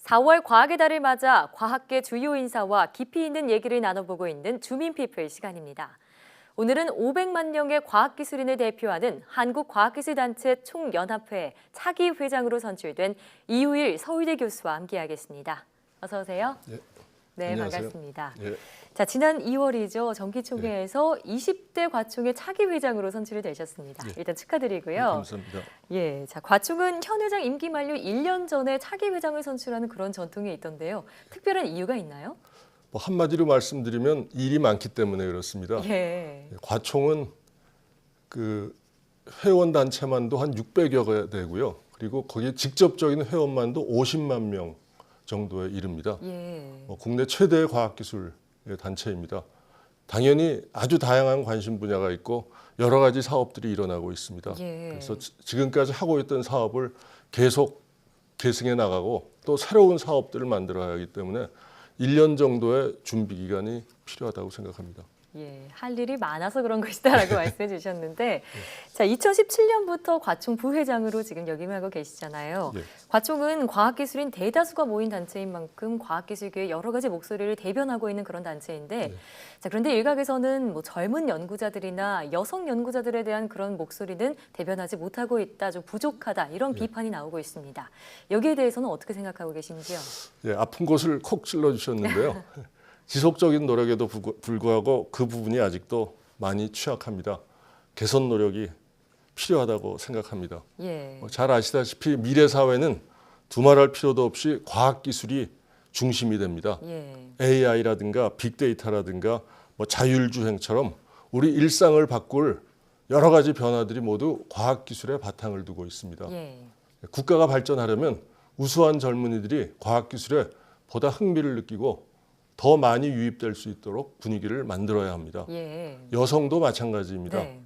4월 과학의 달을 맞아 과학계 주요 인사와 깊이 있는 얘기를 나눠보고 있는 주민피플 시간입니다. 오늘은 500만 명의 과학기술인을 대표하는 한국과학기술단체 총연합회 차기 회장으로 선출된 이우일 서울대 교수와 함께하겠습니다. 어서 오세요. 네, 안녕하세요. 반갑습니다. 예. 자, 지난 2월이죠. 정기총회에서 20대 과총의 차기 회장으로 선출이 되셨습니다. 일단 축하드리고요. 감사합니다. 예, 자, 과총은 현 회장 임기 만료 1년 전에 차기 회장을 선출하는 그런 전통이 있던데요. 특별한 이유가 있나요? 뭐 한마디로 말씀드리면 일이 많기 때문에 그렇습니다. 예. 과총은 그 회원 단체만도 한 600여 개 되고요. 그리고 거기에 직접적인 회원만도 50만 명 정도에 이릅니다. 예. 국내 최대의 과학기술 단체입니다. 당연히 아주 다양한 관심 분야가 있고 여러 가지 사업들이 일어나고 있습니다. 예. 그래서 지금까지 하고 있던 사업을 계속 계승해 나가고 또 새로운 사업들을 만들어야 하기 때문에 1년 정도의 준비 기간이 필요하다고 생각합니다. 예, 할 일이 많아서 그런 것이다라고 말씀해 주셨는데, 자, 2017년부터 과총 부회장으로 지금 역임하고 계시잖아요. 예. 과총은 과학기술인 대다수가 모인 단체인 만큼 과학기술계의 여러 가지 목소리를 대변하고 있는 그런 단체인데, 자, 그런데 일각에서는 뭐 젊은 연구자들이나 여성 연구자들에 대한 그런 목소리는 대변하지 못하고 있다, 좀 부족하다 이런 비판이 나오고 있습니다. 여기에 대해서는 어떻게 생각하고 계신지요? 예, 아픈 곳을 콕 찔러주셨는데요. 지속적인 노력에도 불구하고 그 부분이 아직도 많이 취약합니다. 개선 노력이 필요하다고 생각합니다. 예. 잘 아시다시피 미래 사회는 두말할 필요도 없이 과학기술이 중심이 됩니다. 예. AI라든가 빅데이터라든가 뭐 자율주행처럼 우리 일상을 바꿀 여러 가지 변화들이 모두 과학기술에 바탕을 두고 있습니다. 예. 국가가 발전하려면 우수한 젊은이들이 과학기술에 보다 흥미를 느끼고 더 많이 유입될 수 있도록 분위기를 만들어야 합니다. 예. 여성도 마찬가지입니다. 네.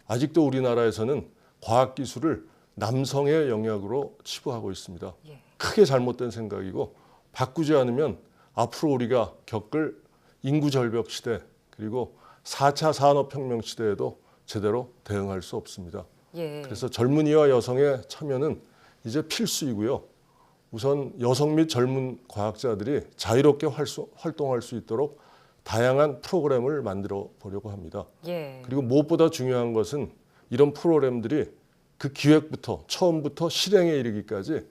아직도 우리나라에서는 과학기술을 남성의 영역으로 치부하고 있습니다. 예. 크게 잘못된 생각이고 바꾸지 않으면 앞으로 우리가 겪을 인구 절벽 시대 그리고 4차 산업혁명 시대에도 제대로 대응할 수 없습니다. 예. 그래서 젊은이와 여성의 참여는 이제 필수이고요. 우선 여성 및 젊은 과학자들이 자유롭게 활동할 수 있도록 다양한 프로그램을 만들어 보려고 합니다. 예. 그리고 무엇보다 중요한 것은 이런 프로그램들이 그 기획부터 처음부터 실행에 이르기까지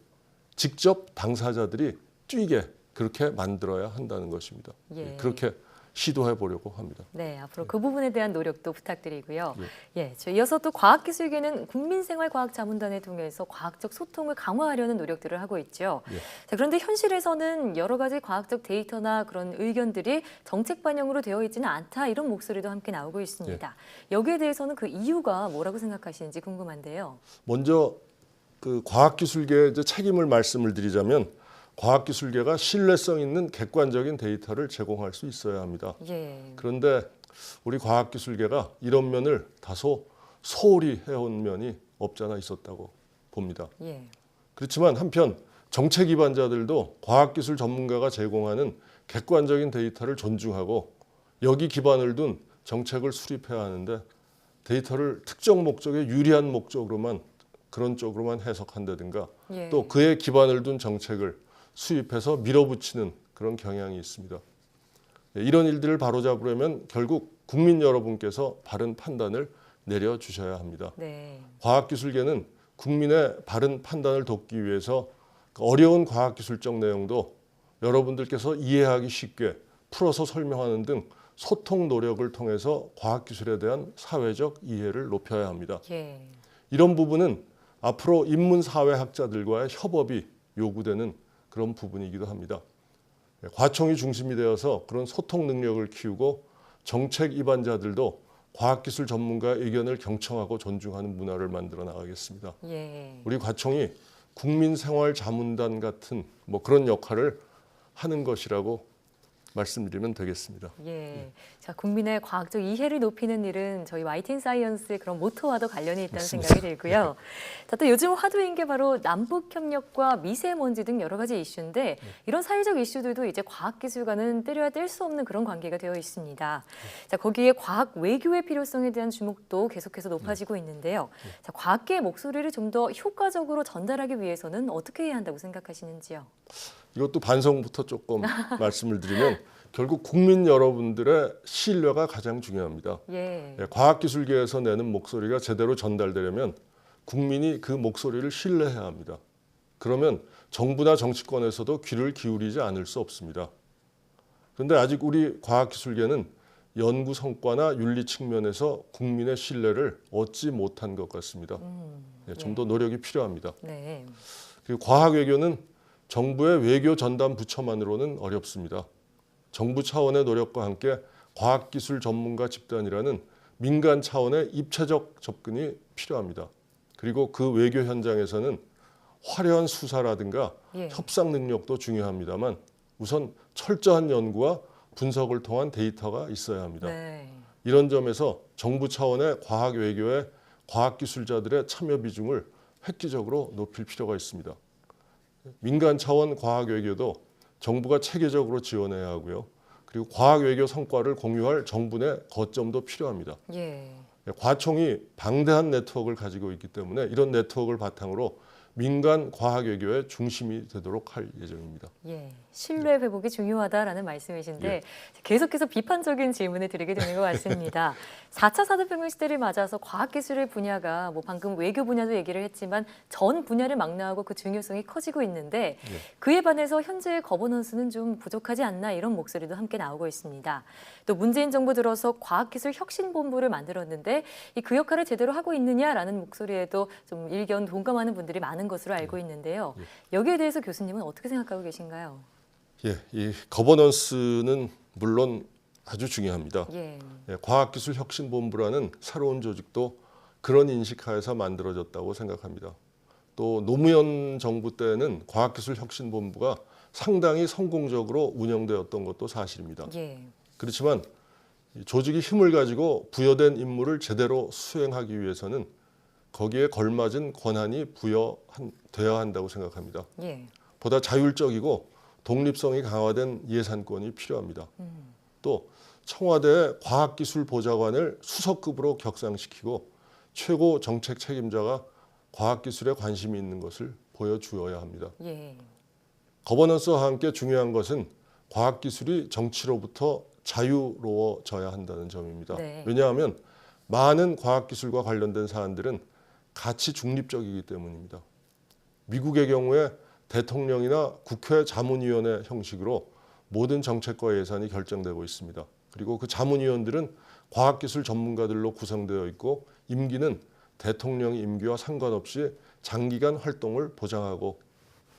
직접 당사자들이 뛰게 그렇게 만들어야 한다는 것입니다. 예. 그렇게 시도해 보려고 합니다. 네, 앞으로 그 부분에 대한 노력도 부탁드리고요. 예, 이어서 또 과학기술계는 국민생활과학자문단을 통해서 과학적 소통을 강화하려는 노력들을 하고 있죠. 자, 그런데 현실에서는 여러 가지 과학적 데이터나 그런 의견들이 정책 반영으로 되어 있지는 않다 이런 목소리도 함께 나오고 있습니다. 여기에 대해서는 그 이유가 뭐라고 생각하시는지 궁금한데요. 먼저 그 과학기술계의 이제 책임을 말씀을 드리자면 과학기술계가 신뢰성 있는 객관적인 데이터를 제공할 수 있어야 합니다. 예. 그런데 우리 과학기술계가 이런 면을 다소 소홀히 해온 면이 없잖아 있었다고 봅니다. 예. 그렇지만 한편 정책 기반자들도 과학기술 전문가가 제공하는 객관적인 데이터를 존중하고 여기 기반을 둔 정책을 수립해야 하는데 데이터를 특정 목적에 유리한 목적으로만 그런 쪽으로만 해석한다든가 예. 또 그에 기반을 둔 정책을 수입해서 밀어붙이는 그런 경향이 있습니다. 이런 일들을 바로잡으려면 결국 국민 여러분께서 바른 판단을 내려주셔야 합니다. 네. 과학기술계는 국민의 바른 판단을 돕기 위해서 어려운 과학기술적 내용도 여러분들께서 이해하기 쉽게 풀어서 설명하는 등 소통 노력을 통해서 과학기술에 대한 사회적 이해를 높여야 합니다. 예. 이런 부분은 앞으로 인문사회학자들과의 협업이 요구되는 그런 부분이기도 합니다. 과총이 중심이 되어서 그런 소통 능력을 키우고 정책 입안자들도 과학기술 전문가의 의견을 경청하고 존중하는 문화를 만들어 나가겠습니다. 예. 우리 과총이 국민생활자문단 같은 뭐 그런 역할을 하는 것이라고 말씀드리면 되겠습니다. 예. 자, 국민의 과학적 이해를 높이는 일은 저희 YTN 사이언스의 그런 모토와도 관련이 있다는 맞습니다. 생각이 들고요. 자, 또 요즘 화두인 게 바로 남북협력과 미세먼지 등 여러 가지 이슈인데 이런 사회적 이슈들도 이제 과학기술과는 때려야 뗄 수 없는 그런 관계가 되어 있습니다. 자, 거기에 과학 외교의 필요성에 대한 주목도 계속해서 높아지고 있는데요. 자, 과학계의 목소리를 좀 더 효과적으로 전달하기 위해서는 어떻게 해야 한다고 생각하시는지요? 이것도 반성부터 조금 말씀을 드리면 결국 국민 여러분들의 신뢰가 가장 중요합니다. 예. 과학기술계에서 내는 목소리가 제대로 전달되려면 국민이 그 목소리를 신뢰해야 합니다. 그러면 정부나 정치권에서도 귀를 기울이지 않을 수 없습니다. 그런데 아직 우리 과학기술계는 연구 성과나 윤리 측면에서 국민의 신뢰를 얻지 못한 것 같습니다. 좀 더 노력이 필요합니다. 네. 그리고 과학외교는 정부의 외교 전담 부처만으로는 어렵습니다. 정부 차원의 노력과 함께 과학기술 전문가 집단이라는 민간 차원의 입체적 접근이 필요합니다. 그리고 그 외교 현장에서는 화려한 수사라든가 예. 협상 능력도 중요합니다만 우선 철저한 연구와 분석을 통한 데이터가 있어야 합니다. 네. 이런 점에서 정부 차원의 과학 외교에 과학기술자들의 참여 비중을 획기적으로 높일 필요가 있습니다. 민간 차원 과학 외교도 정부가 체계적으로 지원해야 하고요. 그리고 과학 외교 성과를 공유할 정부 내 거점도 필요합니다. 예. 과총이 방대한 네트워크를 가지고 있기 때문에 이런 네트워크를 바탕으로 민간 과학 외교의 중심이 되도록 할 예정입니다. 예, 신뢰 회복이 중요하다라는 말씀이신데 예. 계속해서 비판적인 질문을 드리게 되는 것 같습니다. 4차 산업혁명 시대를 맞아서 과학기술의 분야가 뭐 방금 외교 분야도 얘기를 했지만 전 분야를 망라하고 그 중요성이 커지고 있는데 예. 그에 반해서 현재의 거버넌스는 좀 부족하지 않나 이런 목소리도 함께 나오고 있습니다. 또 문재인 정부 들어서 과학기술 혁신본부를 만들었는데 그 역할을 제대로 하고 있느냐라는 목소리에도 좀 일견 동감하는 분들이 많은 것으로 알고 있는데요. 여기에 대해서 교수님은 어떻게 생각하고 계신가요? 예, 이 거버넌스는 물론 아주 중요합니다. 예. 과학기술혁신본부라는 새로운 조직도 그런 인식하에서 만들어졌다고 생각합니다. 또 노무현 정부 때는 과학기술혁신본부가 상당히 성공적으로 운영되었던 것도 사실입니다. 예. 그렇지만 조직이 힘을 가지고 부여된 임무를 제대로 수행하기 위해서는 거기에 걸맞은 권한이 부여되어야 한다고 생각합니다. 예. 보다 자율적이고 독립성이 강화된 예산권이 필요합니다. 또 청와대 과학기술보좌관을 수석급으로 격상시키고 최고 정책 책임자가 과학기술에 관심이 있는 것을 보여주어야 합니다. 예. 거버넌스와 함께 중요한 것은 과학기술이 정치로부터 자유로워져야 한다는 점입니다. 네. 왜냐하면 많은 과학기술과 관련된 사안들은 가치 중립적이기 때문입니다. 미국의 경우에 대통령이나 국회 자문위원회 형식으로 모든 정책과 예산이 결정되고 있습니다. 그리고 그 자문위원들은 과학기술 전문가들로 구성되어 있고 임기는 대통령 임기와 상관없이 장기간 활동을 보장하고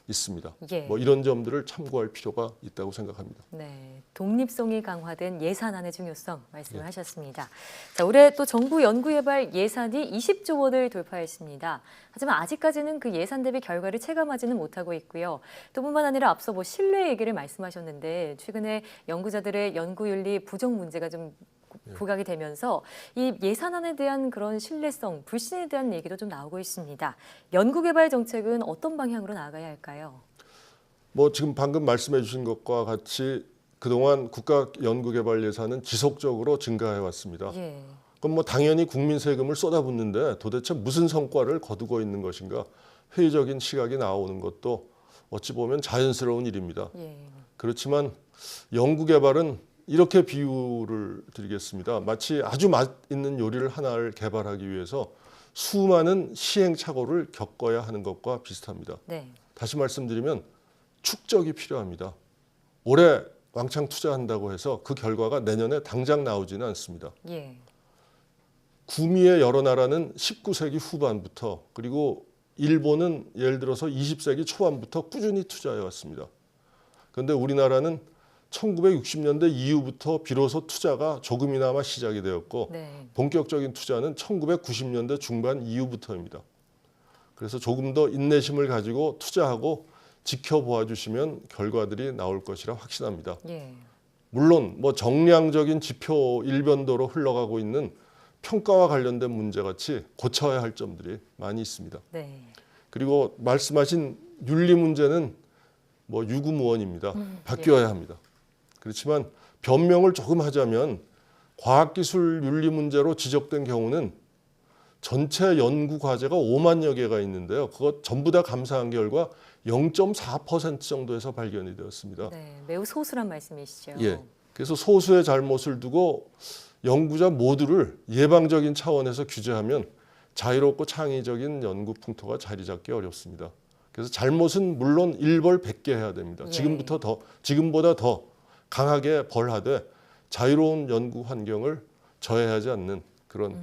있습니다. 예. 뭐 이런 점들을 참고할 필요가 있다고 생각합니다. 네, 독립성이 강화된 예산안의 중요성 말씀을 하셨습니다. 자, 올해 또 정부 연구개발 예산이 20조 원을 돌파했습니다. 하지만 아직까지는 그 예산 대비 결과를 체감하지는 못하고 있고요. 또 뿐만 아니라 앞서 뭐 신뢰 얘기를 말씀하셨는데 최근에 연구자들의 연구윤리 부정 문제가 좀 부각이 되면서 이 예산안에 대한 그런 신뢰성, 불신에 대한 얘기도 좀 나오고 있습니다. 연구개발 정책은 어떤 방향으로 나아가야 할까요? 뭐 지금 방금 말씀해 주신 것과 같이 그동안 국가 연구개발 예산은 지속적으로 증가해 왔습니다. 예. 그럼 뭐 당연히 국민 세금을 쏟아붓는데 도대체 무슨 성과를 거두고 있는 것인가 회의적인 시각이 나오는 것도 어찌 보면 자연스러운 일입니다. 예. 그렇지만 연구개발은 이렇게 비유를 드리겠습니다. 마치 아주 맛있는 요리를 하나를 개발하기 위해서 수많은 시행착오를 겪어야 하는 것과 비슷합니다. 네. 다시 말씀드리면 축적이 필요합니다. 올해 왕창 투자한다고 해서 그 결과가 내년에 당장 나오지는 않습니다. 예. 구미의 여러 나라는 19세기 후반부터 그리고 일본은 예를 들어서 20세기 초반부터 꾸준히 투자해 왔습니다. 그런데 우리나라는 1960년대 이후부터 비로소 투자가 조금이나마 시작이 되었고 네. 본격적인 투자는 1990년대 중반 이후부터입니다. 그래서 조금 더 인내심을 가지고 투자하고 지켜보아 주시면 결과들이 나올 것이라 확신합니다. 예. 물론 뭐 정량적인 지표 일변도로 흘러가고 있는 평가와 관련된 문제같이 고쳐야 할 점들이 많이 있습니다. 네. 그리고 말씀하신 윤리 문제는 뭐 유구무원입니다. 바뀌어야 합니다. 그렇지만 변명을 조금 하자면 과학기술 윤리 문제로 지적된 경우는 전체 연구 과제가 5만여 개가 있는데요. 그것 전부 다 감사한 결과 0.4% 정도에서 발견이 되었습니다. 네, 매우 소수란 말씀이시죠. 예. 그래서 소수의 잘못을 두고 연구자 모두를 예방적인 차원에서 규제하면 자유롭고 창의적인 연구 풍토가 자리 잡기 어렵습니다. 그래서 잘못은 물론 일벌 100개 해야 됩니다. 예. 지금보다 더 강하게 벌하되 자유로운 연구 환경을 저해하지 않는 그런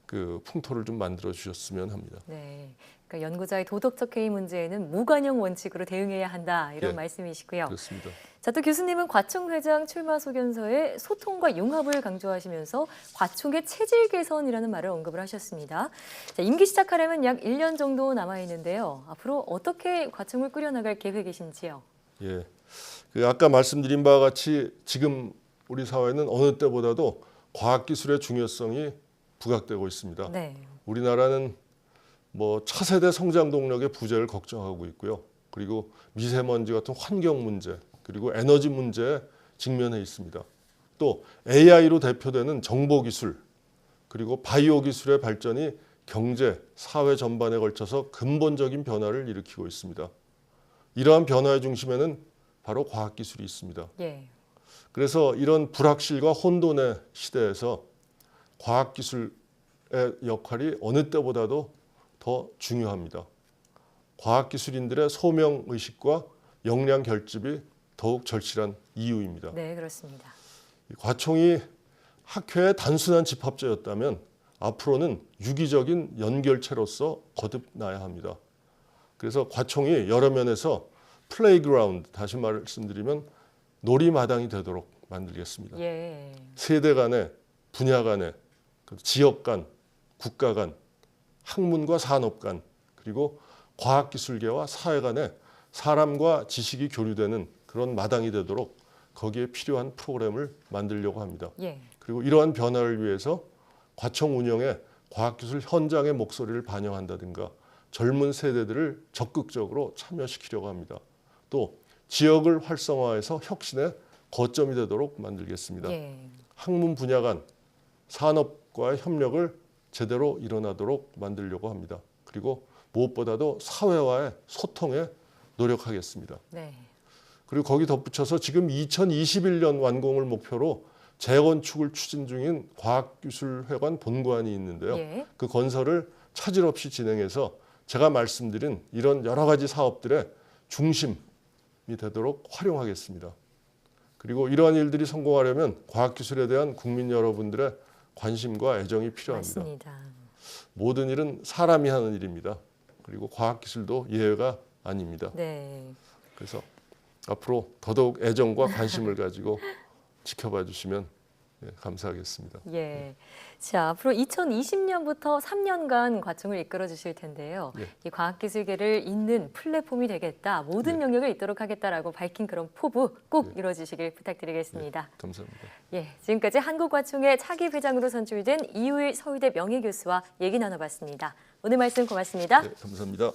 그 풍토를 좀 만들어 주셨으면 합니다. 네, 그러니까 연구자의 도덕적 해이 문제에는 무관용 원칙으로 대응해야 한다 이런 예, 말씀이시고요. 그렇습니다. 자, 또 교수님은 과총 회장 출마 소견서에 소통과 융합을 강조하시면서 과총의 체질 개선이라는 말을 언급을 하셨습니다. 자, 임기 시작하려면 약 1년 정도 남아 있는데요. 앞으로 어떻게 과총을 꾸려나갈 계획이신지요? 예, 그 아까 말씀드린 바와 같이 지금 우리 사회는 어느 때보다도 과학기술의 중요성이 부각되고 있습니다. 네. 우리나라는 뭐 차세대 성장 동력의 부재를 걱정하고 있고요. 그리고 미세먼지 같은 환경 문제, 그리고 에너지 문제에 직면해 있습니다. 또 AI로 대표되는 정보기술, 그리고 바이오 기술의 발전이 경제, 사회 전반에 걸쳐서 근본적인 변화를 일으키고 있습니다. 이러한 변화의 중심에는 바로 과학기술이 있습니다. 예. 그래서 이런 불확실과 혼돈의 시대에서 과학기술의 역할이 어느 때보다도 더 중요합니다. 과학기술인들의 소명의식과 역량 결집이 더욱 절실한 이유입니다. 네, 그렇습니다. 과총이 학회의 단순한 집합제였다면 앞으로는 유기적인 연결체로서 거듭나야 합니다. 그래서 과총이 여러 면에서 플레이그라운드, 다시 말씀드리면 놀이마당이 되도록 만들겠습니다. 예. 세대 간에, 분야 간에, 지역 간, 국가 간, 학문과 산업 간, 그리고 과학기술계와 사회 간에 사람과 지식이 교류되는 그런 마당이 되도록 거기에 필요한 프로그램을 만들려고 합니다. 예. 그리고 이러한 변화를 위해서 과총 운영에 과학기술 현장의 목소리를 반영한다든가 젊은 세대들을 적극적으로 참여시키려고 합니다. 또 지역을 활성화해서 혁신의 거점이 되도록 만들겠습니다. 예. 학문 분야 간 산업과의 협력을 제대로 일어나도록 만들려고 합니다. 그리고 무엇보다도 사회와의 소통에 노력하겠습니다. 네. 그리고 거기 덧붙여서 지금 2021년 완공을 목표로 재건축을 추진 중인 과학기술회관 본관이 있는데요. 예. 그 건설을 차질 없이 진행해서 제가 말씀드린 이런 여러 가지 사업들의 중심이 되도록 활용하겠습니다. 그리고 이러한 일들이 성공하려면 과학기술에 대한 국민 여러분들의 관심과 애정이 필요합니다. 맞습니다. 모든 일은 사람이 하는 일입니다. 그리고 과학기술도 예외가 아닙니다. 네. 그래서 앞으로 더더욱 애정과 관심을 가지고 지켜봐 주시면 감사하겠습니다. 예. 자, 앞으로 2020년부터 3년간 과총을 이끌어 주실 텐데요. 예. 이 과학기술계를 잇는 플랫폼이 되겠다, 모든 예. 영역을 이끌도록 하겠다라고 밝힌 그런 포부 꼭 예. 이루어주시길 부탁드리겠습니다. 감사합니다. 예, 지금까지 한국과총의 차기 회장으로 선출된 이우일 서울대 명예교수와 얘기 나눠봤습니다. 오늘 말씀 고맙습니다. 네, 감사합니다.